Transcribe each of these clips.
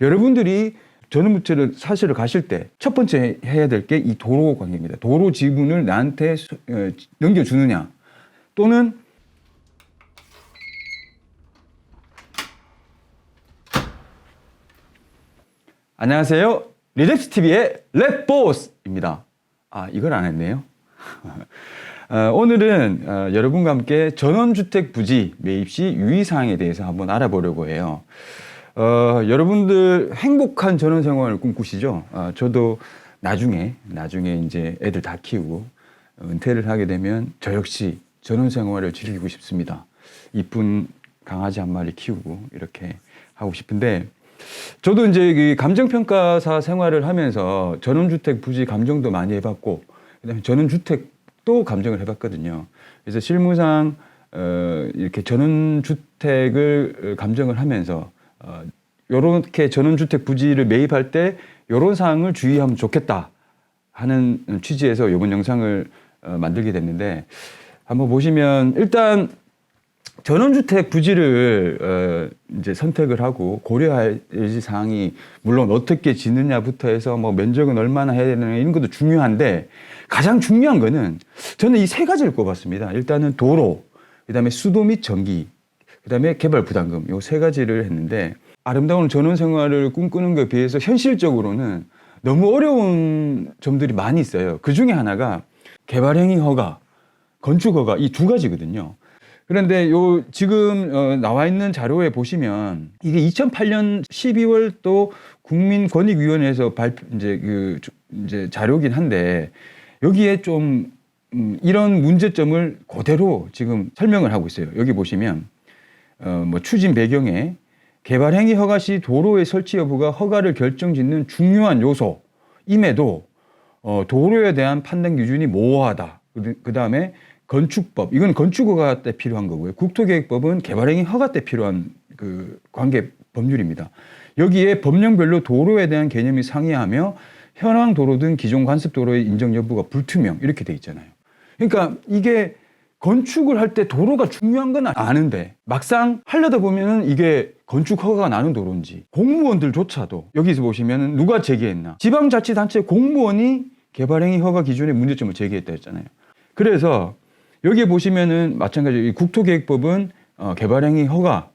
여러분들이 전원주택을 사시러 가실 때 첫 번째 해야 될 게 이 도로 관계입니다. 도로 지분을 나한테 넘겨주느냐, 또는 안녕하세요. 리랩스TV의 랩보스입니다. 이걸 안 했네요. 오늘은 여러분과 함께 전원주택 부지 매입 시 유의사항에 대해서 한번 알아보려고 해요. 여러분들 행복한 전원생활을 꿈꾸시죠? 저도 나중에 이제 애들 다 키우고 은퇴를 하게 되면 저 역시 전원생활을 즐기고 싶습니다. 이쁜 강아지 한 마리 키우고 이렇게 하고 싶은데, 저도 이제 이 감정평가사 생활을 하면서 전원주택 부지 감정도 많이 해봤고, 그다음에 전원주택도 감정을 해봤거든요. 그래서 실무상 이렇게 전원주택을 감정을 하면서 요렇게 전원주택 부지를 매입할 때 요런 사항을 주의하면 좋겠다 하는 취지에서 이번 영상을 만들게 됐는데, 한번 보시면 일단 전원주택 부지를 이제 선택을 하고 고려할 사항이 물론 어떻게 짓느냐부터 해서 뭐 면적은 얼마나 해야 되느냐 이런 것도 중요한데, 가장 중요한 거는 저는 이 세 가지를 꼽았습니다. 일단은 도로, 그다음에 수도 및 전기, 그다음에 개발 부담금, 요 세 가지를 했는데, 아름다운 전원 생활을 꿈꾸는 것에 비해서 현실적으로는 너무 어려운 점들이 많이 있어요. 그 중에 하나가 개발행위 허가, 건축 허가, 이 두 가지거든요. 그런데 요 지금 나와 있는 자료에 보시면 이게 2008년 12월 또 국민권익위원회에서 이제 자료긴 한데, 여기에 좀 이런 문제점을 그대로 지금 설명을 하고 있어요. 여기 보시면 뭐 추진 배경에 개발행위 허가 시 도로의 설치 여부가 허가를 결정짓는 중요한 요소임에도 도로에 대한 판단 기준이 모호하다. 그 다음에 건축법, 이건 건축허가 때 필요한 거고요. 국토계획법은 개발행위 허가 때 필요한 그 관계 법률입니다. 여기에 법령별로 도로에 대한 개념이 상이하며 현황 도로 등 기존 관습 도로의 인정 여부가 불투명, 이렇게 돼 있잖아요. 그러니까 이게 건축을 할 때 도로가 중요한 건 아는데, 막상 하려다 보면은 이게 건축 허가가 나는 도로인지, 공무원들조차도 여기서 보시면은 누가 제기했나? 지방자치단체 공무원이 개발행위 허가 기준의 문제점을 제기했다 했잖아요. 그래서 여기에 보시면은 마찬가지로 이 국토계획법은 개발행위 허가,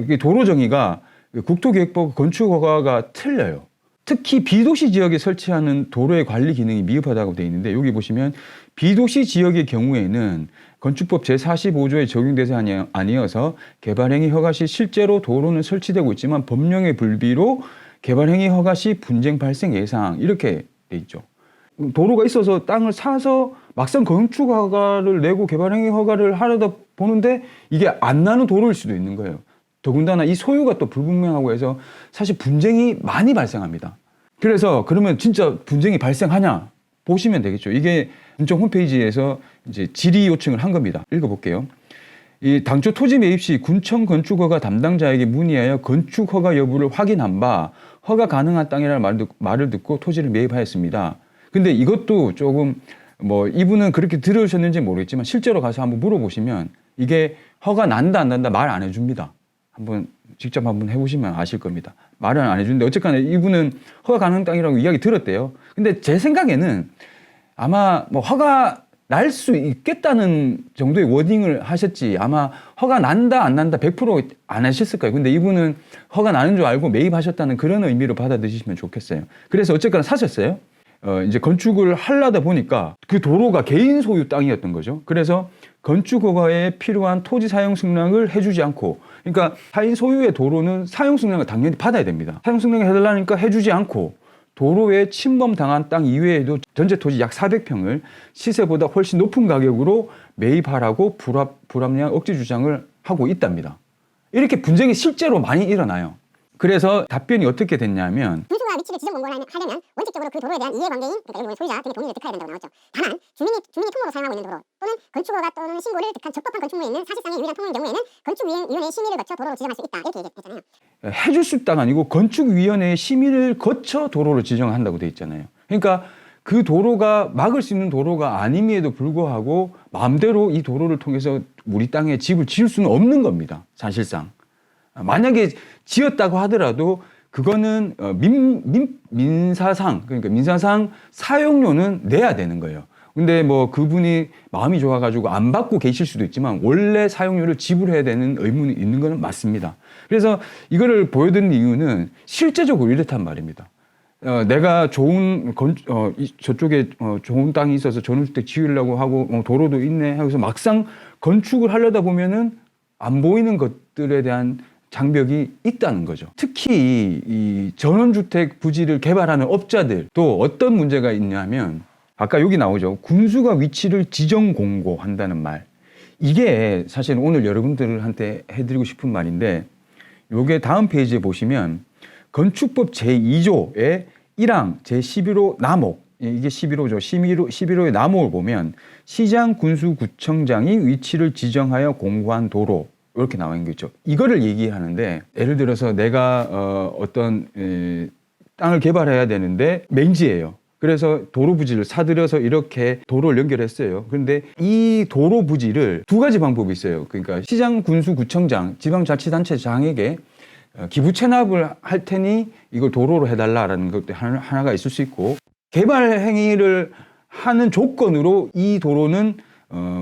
이게 도로 정의가 국토계획법 건축 허가가 틀려요. 특히 비도시 지역에 설치하는 도로의 관리 기능이 미흡하다고 되어 있는데, 여기 보시면 비도시 지역의 경우에는 건축법 제45조에 적용 대상이 아니어서 개발행위 허가 시 실제로 도로는 설치되고 있지만 법령의 불비로 개발행위 허가 시 분쟁 발생 예상, 이렇게 돼 있죠. 도로가 있어서 땅을 사서 막상 건축 허가를 내고 개발행위 허가를 하려다 보는데 이게 안 나는 도로일 수도 있는 거예요. 더군다나 이 소유가 또 불분명하고 해서 사실 분쟁이 많이 발생합니다. 그래서 그러면 진짜 분쟁이 발생하냐 보시면 되겠죠. 이게 군청 홈페이지에서 이제 질의 요청을 한 겁니다. 읽어볼게요. 이 당초 토지 매입 시 군청 건축허가 담당자에게 문의하여 건축허가 여부를 확인한 바 허가 가능한 땅이라는 말을 듣고 토지를 매입하였습니다. 근데 이것도 조금 뭐 이분은 그렇게 들으셨는지 모르겠지만 실제로 가서 한번 물어보시면 이게 허가 난다 안 난다 말 안 해줍니다. 직접 한번 해보시면 아실 겁니다. 말은 안 해주는데 어쨌거나 이분은 허가 가능한 땅이라고 이야기 들었대요. 근데 제 생각에는 아마 뭐 허가 날 수 있겠다는 정도의 워딩을 하셨지, 아마 허가 난다 안 난다 100% 안 하셨을 거예요. 근데 이분은 허가 나는 줄 알고 매입하셨다는 그런 의미로 받아들이시면 좋겠어요. 그래서 어쨌거나 사셨어요. 이제 건축을 하려다 보니까 그 도로가 개인 소유 땅이었던 거죠. 그래서 건축허가에 필요한 토지 사용 승낙을 해주지 않고, 그러니까 타인 소유의 도로는 사용 승낙을 당연히 받아야 됩니다. 사용 승낙을 해달라니까 해주지 않고 도로에 침범당한 땅 이외에도 전체 토지 약 400평을 시세보다 훨씬 높은 가격으로 매입하라고 불합리한 억지 주장을 하고 있답니다. 이렇게 분쟁이 실제로 많이 일어나요. 그래서 답변이 어떻게 됐냐면, 분수가 위치를 지정 권고를 하려면 원칙적으로 그 도로에 대한 이해관계인, 그러니까 일본의 소유자 등의 동의를 득해야 된다고 나왔죠. 다만 주민이 통로로 사용하고 있는 도로 또는 건축허가 또는 신고를 득한 적법한 건축물에 있는 사실상의 유일한 통로인 경우에는 건축위원회의 심의를 거쳐 도로로 지정할 수 있다, 이렇게 얘기했잖아요. 해줄 수 있다가 아니고 건축위원회의 심의를 거쳐 도로로 지정한다고 돼 있잖아요. 그러니까 그 도로가 막을 수 있는 도로가 아님에도 불구하고 마음대로 이 도로를 통해서 우리 땅에 집을 지을 수는 없는 겁니다. 사실상. 만약에 지었다고 하더라도 그거는 민사상 그러니까 민사상 사용료는 내야 되는 거예요. 근데 뭐 그분이 마음이 좋아가지고 안 받고 계실 수도 있지만 원래 사용료를 지불해야 되는 의무는 있는 거는 맞습니다. 그래서 이거를 보여드린 이유는 실제적으로 이렇단 말입니다. 내가 좋은 저쪽에 좋은 땅이 있어서 전원주택 지으려고 하고 도로도 있네 하고서 막상 건축을 하려다 보면은 안 보이는 것들에 대한 장벽이 있다는 거죠. 특히 이 전원주택 부지를 개발하는 업자들 또 어떤 문제가 있냐면 아까 여기 나오죠. 군수가 위치를 지정 공고한다는 말. 이게 사실 오늘 여러분들한테 해드리고 싶은 말인데 요게 다음 페이지에 보시면 건축법 제2조의 1항 제11호 남목 이게 11호죠. 11호의 남목을 보면 시장 군수 구청장이 위치를 지정하여 공고한 도로 이렇게 나와 있는 거죠. 이거를 얘기하는데 예를 들어서 내가 어떤 땅을 개발해야 되는데 맹지예요. 그래서 도로 부지를 사들여서 이렇게 도로를 연결했어요. 그런데 이 도로 부지를 두 가지 방법이 있어요. 그러니까 시장 군수 구청장 지방자치단체장에게 기부 체납을 할 테니 이걸 도로로 해달라라는 것도 하나가 있을 수 있고 개발 행위를 하는 조건으로 이 도로는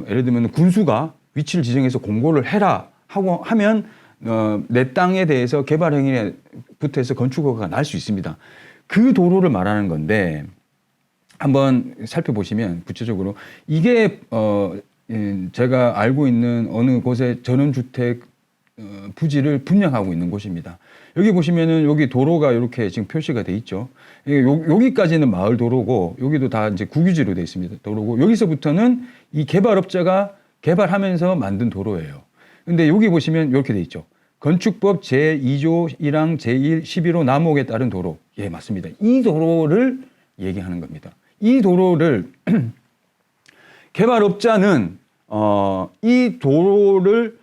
예를 들면 군수가 위치를 지정해서 공고를 해라 하고 하면 내 땅에 대해서 개발 행위부터 해서 건축 허가가 날 수 있습니다. 그 도로를 말하는 건데 한번 살펴보시면 구체적으로 이게 제가 알고 있는 어느 곳에 전원주택 부지를 분양하고 있는 곳입니다. 여기 보시면은 여기 도로가 이렇게 지금 표시가 돼 있죠. 여기까지는 마을 도로고 여기도 다 이제 국유지로 돼 있습니다. 도로고 여기서부터는 이 개발업자가 개발하면서 만든 도로예요. 근데 여기 보시면 이렇게 돼 있죠. 건축법 제2조 1항 제1 11호 남목에 따른 도로. 예, 맞습니다. 이 도로를 얘기하는 겁니다. 이 도로를 개발업자는 이 도로를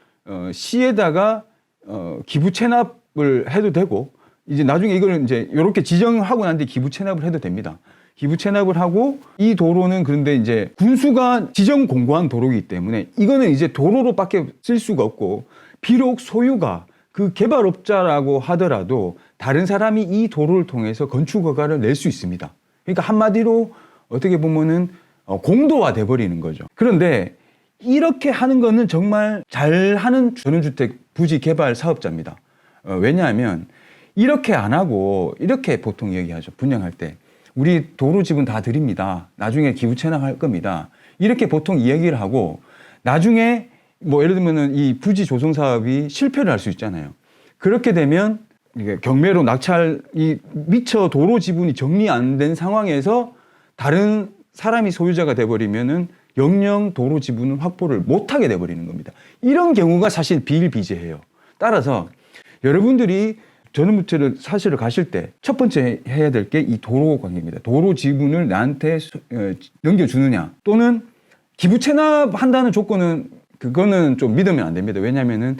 시에다가 기부 체납을 해도 되고 이제 나중에 이걸 이제 이렇게 지정하고 난 뒤에 기부 체납을 해도 됩니다. 기부 체납을 하고 이 도로는 그런데 이제 군수가 지정 공고한 도로이기 때문에 이거는 이제 도로로밖에 쓸 수가 없고 비록 소유가 그 개발업자라고 하더라도 다른 사람이 이 도로를 통해서 건축 허가를 낼 수 있습니다. 그러니까 한마디로 어떻게 보면은 공도화 돼 버리는 거죠. 그런데 이렇게 하는 거는 정말 잘하는 전원주택 부지 개발 사업자입니다. 왜냐하면 이렇게 안 하고 이렇게 보통 얘기하죠. 분양할 때 우리 도로 지분 다 드립니다. 나중에 기부 체납할 겁니다. 이렇게 보통 이야기를 하고 나중에 뭐 예를 들면은 이 부지 조성 사업이 실패를 할 수 있잖아요. 그렇게 되면 이게 경매로 낙찰이 미처 도로 지분이 정리 안 된 상황에서 다른 사람이 소유자가 돼버리면은 영영 도로 지분을 확보를 못하게 돼버리는 겁니다. 이런 경우가 사실 비일비재해요. 따라서 여러분들이 전원주택을 사시러 가실 때 첫 번째 해야 될 게 이 도로 관계입니다. 도로 지분을 나한테 넘겨주느냐 또는 기부 체납한다는 조건은 그거는 좀 믿으면 안 됩니다. 왜냐하면은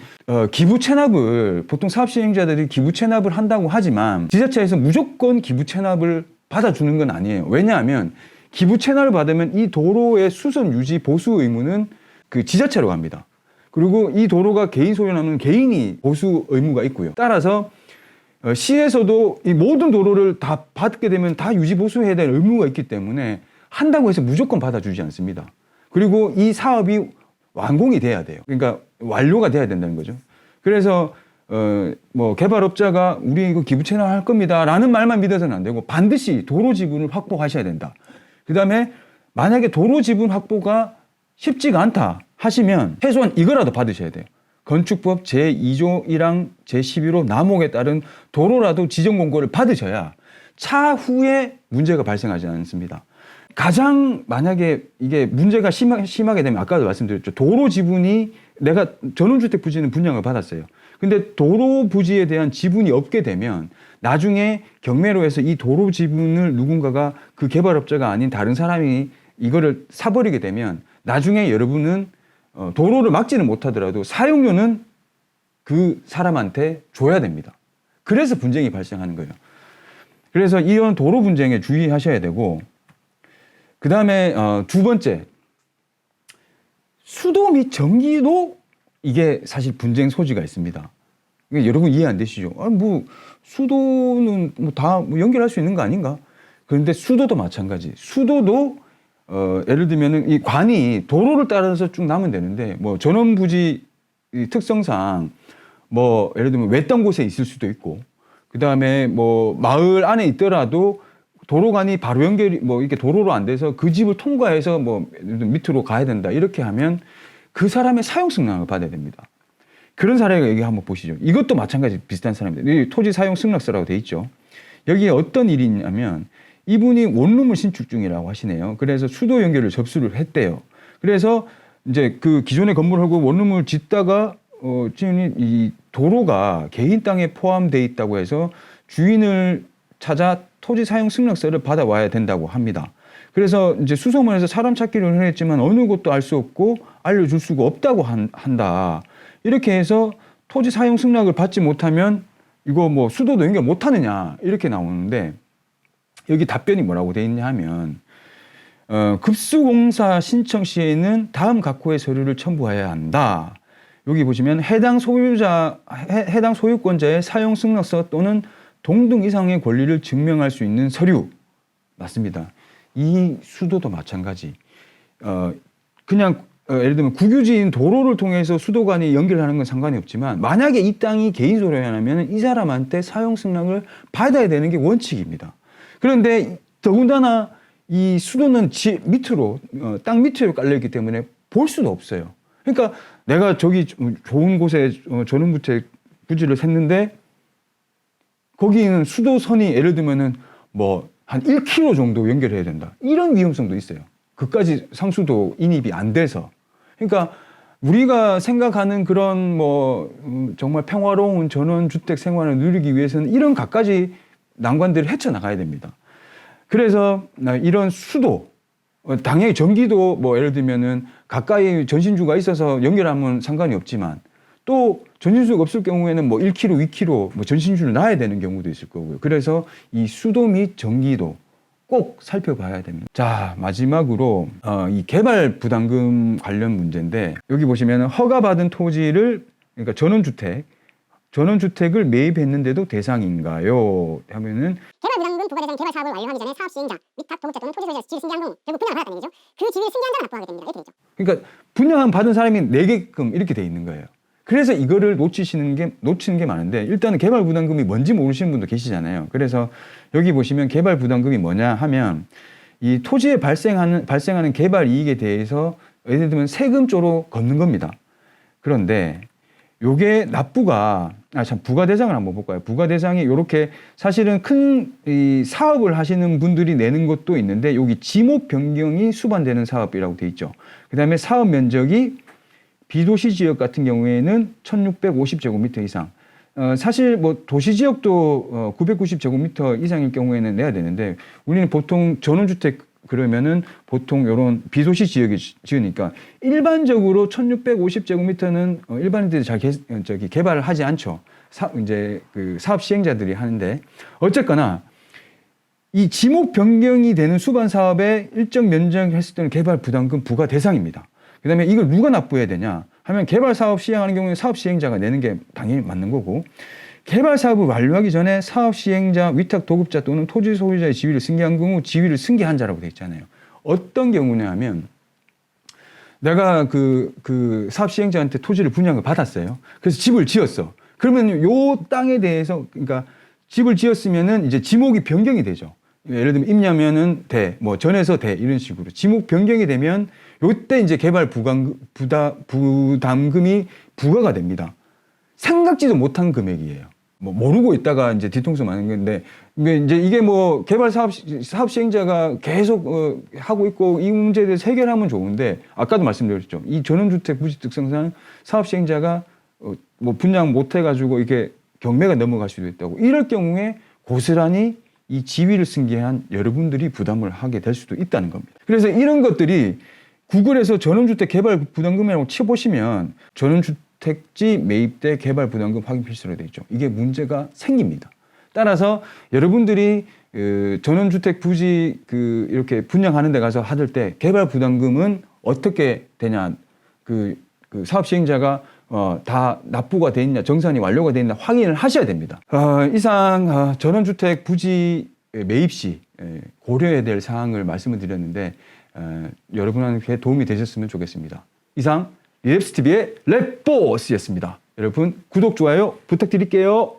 기부 체납을 보통 사업 시행자들이 기부 체납을 한다고 하지만 지자체에서 무조건 기부 체납을 받아주는 건 아니에요. 왜냐하면 기부 체납을 받으면 이 도로의 수선 유지 보수 의무는 그 지자체로 갑니다. 그리고 이 도로가 개인 소유라면 개인이 보수 의무가 있고요. 따라서 시에서도 이 모든 도로를 다 받게 되면 다 유지 보수해야 될 의무가 있기 때문에 한다고 해서 무조건 받아주지 않습니다. 그리고 이 사업이 완공이 돼야 돼요. 그러니까 완료가 돼야 된다는 거죠. 그래서 뭐 개발업자가 우리 이거 기부 체납할 겁니다라는 말만 믿어서는 안 되고 반드시 도로 지분을 확보하셔야 된다. 그다음에 만약에 도로 지분 확보가 쉽지가 않다 하시면 최소한 이거라도 받으셔야 돼요. 건축법 제2조 1항 제11호 남목에 따른 도로라도 지정 공고를 받으셔야 차후에 문제가 발생하지 않습니다. 가장 만약에 이게 문제가 심하게 되면 아까도 말씀드렸죠. 도로 지분이 내가 전원주택 부지는 분양을 받았어요. 근데 도로 부지에 대한 지분이 없게 되면 나중에 경매로 해서 이 도로 지분을 누군가가 그 개발업자가 아닌 다른 사람이 이거를 사버리게 되면 나중에 여러분은 도로를 막지는 못하더라도 사용료는 그 사람한테 줘야 됩니다. 그래서 분쟁이 발생하는 거예요. 그래서 이런 도로 분쟁에 주의하셔야 되고 그 다음에 두 번째 수도 및 전기도 이게 사실 분쟁 소지가 있습니다. 여러분 이해 안 되시죠? 뭐 수도는 뭐 다 연결할 수 있는 거 아닌가? 그런데 수도도 마찬가지. 수도도 예를 들면은 이 관이 도로를 따라서 쭉 나면 되는데 뭐 전원부지 이 특성상 뭐 예를 들면 외딴 곳에 있을 수도 있고 그다음에 뭐 마을 안에 있더라도 도로관이 바로 연결이 뭐 이렇게 도로로 안 돼서 그 집을 통과해서 뭐 밑으로 가야 된다 이렇게 하면 그 사람의 사용 승낙을 받아야 됩니다. 그런 사례가 여기 한번 보시죠. 이것도 마찬가지 비슷한 사람입니다. 이 토지 사용 승낙서라고 돼 있죠. 여기에 어떤 일이 있냐면 이분이 원룸을 신축 중이라고 하시네요. 그래서 수도 연결을 접수를 했대요. 그래서 이제 그 기존의 건물을 하고 원룸을 짓다가 주인이 이 도로가 개인 땅에 포함되어 있다고 해서 주인을 찾아 토지 사용 승낙서를 받아와야 된다고 합니다. 그래서 이제 수소문에서 사람 찾기를 했지만 어느 곳도 알 수 없고 알려줄 수가 없다고 한다. 이렇게 해서 토지 사용 승낙을 받지 못하면 이거 뭐 수도도 연결 못하느냐 이렇게 나오는데 여기 답변이 뭐라고 돼 있냐 하면 급수공사 신청 시에는 다음 각호의 서류를 첨부해야 한다. 여기 보시면 해당 소유권자의 사용 승낙서 또는 동등 이상의 권리를 증명할 수 있는 서류 맞습니다. 이 수도도 마찬가지. 그냥 예를 들면 국유지인 도로를 통해서 수도관이 연결하는 건 상관이 없지만 만약에 이 땅이 개인 소유하면 이 사람한테 사용 승낙을 받아야 되는 게 원칙입니다. 그런데 더군다나 이 수도는 밑으로 땅 밑으로 깔려 있기 때문에 볼 수도 없어요. 그러니까 내가 저기 좋은 곳에 전원주택 부지를 샜는데 거기는 수도선이 예를 들면은 뭐 한 1km 정도 연결해야 된다. 이런 위험성도 있어요. 그까지 상수도 인입이 안 돼서. 그러니까 우리가 생각하는 그런 뭐 정말 평화로운 전원주택 생활을 누리기 위해서는 이런 갖가지 난관들을 헤쳐나가야 됩니다. 그래서 이런 수도, 당연히 전기도 뭐 예를 들면은 가까이 전신주가 있어서 연결하면 상관이 없지만 또 전신주가 없을 경우에는 뭐 1km, 2km 뭐 전신주를 놔야 되는 경우도 있을 거고요. 그래서 이 수도 및 전기도 꼭 살펴봐야 됩니다. 자, 마지막으로 이 개발 부담금 관련 문제인데 여기 보시면 허가받은 토지를 그러니까 전원주택을 매입했는데도 대상인가요? 하면은 개발 부담금 부과 대상 개발 사업을 완료하기 전에 사업 시행자, 위탁 도급자 또는 토지 소유자 지위를 승계한 경우 결국 분양을 받았다는 얘기죠. 그 지위를 승계한 자가 납부하게 됩니다. 이렇게 되죠. 그러니까 분양 받은 사람이 내게끔 이렇게 돼 있는 거예요. 그래서 이거를 놓치는 게 많은데 일단은 개발 부담금이 뭔지 모르시는 분도 계시잖아요. 그래서 여기 보시면 개발 부담금이 뭐냐 하면 이 토지에 발생하는 개발 이익에 대해서 예를 들면 세금조로 걷는 겁니다. 그런데 요게 납부가 부가 대상을 한번 볼까요? 부가 대상이 이렇게 사실은 큰 이 사업을 하시는 분들이 내는 것도 있는데 여기 지목 변경이 수반되는 사업이라고 돼 있죠. 그다음에 사업 면적이 비도시 지역 같은 경우에는 1650제곱미터 이상. 사실 뭐 도시 지역도 990제곱미터 이상일 경우에는 내야 되는데 우리는 보통 전원주택 그러면은 보통 이런 비도시 지역에 지으니까 일반적으로 1650제곱미터는 일반인들이 잘 개발을 하지 않죠. 이제 그 사업 시행자들이 하는데 어쨌거나 이 지목 변경이 되는 수반 사업에 일정 면적 했을 때는 개발 부담금 부과 대상입니다. 그다음에 이걸 누가 납부해야 되냐 하면 개발 사업 시행하는 경우에 사업 시행자가 내는 게 당연히 맞는 거고 개발 사업을 완료하기 전에 사업 시행자, 위탁 도급자 또는 토지 소유자의 지위를 승계한 경우 지위를 승계한 자라고 돼 있잖아요. 어떤 경우냐 하면 내가 그 사업 시행자한테 토지를 분양을 받았어요. 그래서 집을 지었어. 그러면 요 땅에 대해서 그러니까 집을 지었으면은 이제 지목이 변경이 되죠. 예를 들면 임야면은 대, 뭐 전에서 대 이런 식으로 지목 변경이 되면 요때 이제 개발 부담금이 부과가 됩니다. 생각지도 못한 금액이에요. 뭐 모르고 있다가 이제 뒤통수 맞는 건데 이게 뭐 개발 사업 시행자가 계속 하고 있고 이 문제에 대해서 해결하면 좋은데 아까도 말씀드렸죠. 이 전원주택 부지 특성상 사업 시행자가 뭐 분양 못 해가지고 이게 경매가 넘어갈 수도 있다고 이럴 경우에 고스란히 이 지위를 승계한 여러분들이 부담을 하게 될 수도 있다는 겁니다. 그래서 이런 것들이 구글에서 전원주택 개발 부담금이라고 쳐보시면 전원주택지 매입대 개발 부담금 확인 필수로 되어 있죠. 이게 문제가 생깁니다. 따라서 여러분들이 전원주택 부지 이렇게 분양하는 데 가서 받을 때 개발 부담금은 어떻게 되냐. 그 사업 시행자가 다 납부가 돼 있냐, 정산이 완료가 돼 있냐 확인을 하셔야 됩니다. 이상 전원주택 부지 매입 시 고려해야 될 사항을 말씀을 드렸는데 여러분한테 도움이 되셨으면 좋겠습니다. 이상 리랩스TV의 랩보스였습니다. 여러분 구독, 좋아요 부탁드릴게요.